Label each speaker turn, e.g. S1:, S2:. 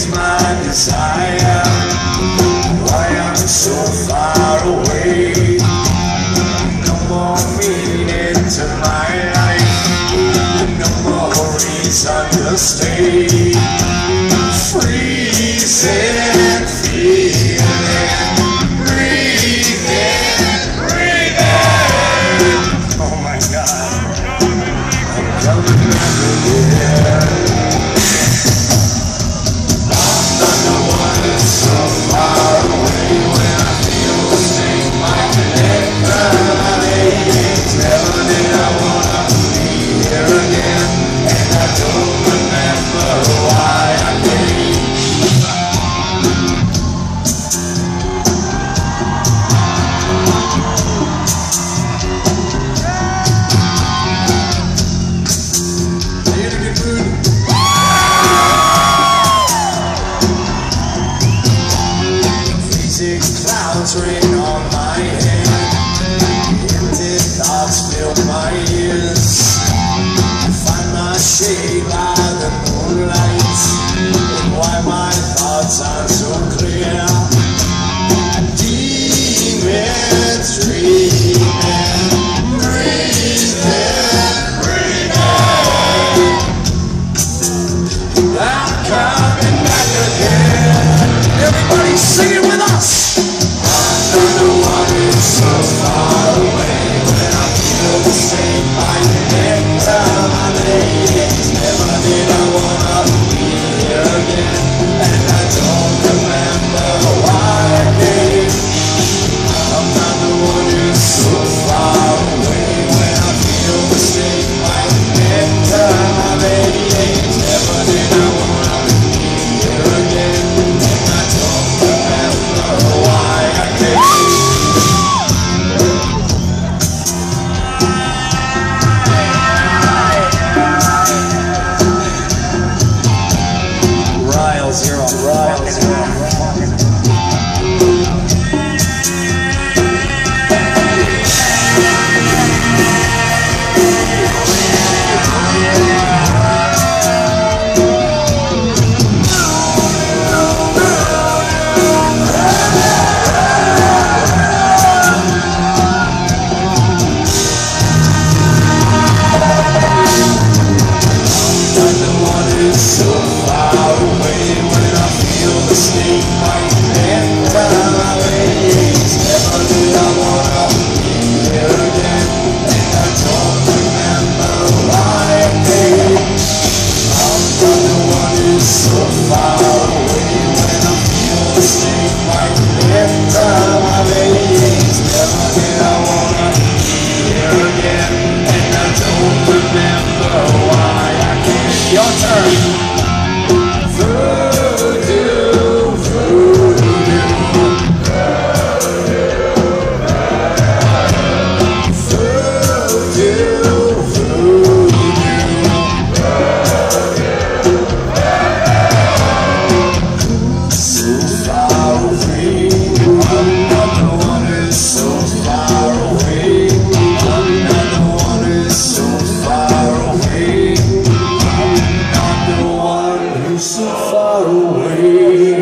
S1: is my desire. Why I'm so far away. No more meaning to my life. No more reason to stay. Freezing, feeling, breathing, breathing. Oh my God. I'm coming back again. Clouds rain on my head. Empty thoughts fill my ears. I find my shade by the moonlight. And why my thoughts are so clear. Demons dreaming, breathing, breathing. I'm coming back again. Everybody sing it with us. So far away when I feel the same light enter my veins. Never did I wanna be here again, and I don't remember why I came. I'm not the one who's so far away when I feel the same light enter my veins. Never did I wanna be here again, and I don't remember why I came. So far away when I feel the snake bite enter my veins. Never did I wanna be here again, and I don't remember why I came. I'm not the one who's so far away when I feel the snake bite enter my veins. Never did I wanna be here again, and I don't remember why I came. Your turn. VooDoo, VooDoo, so far away. I'm not the one who's so far away. I'm not the one who's so far away. I'm not the one who's so far away.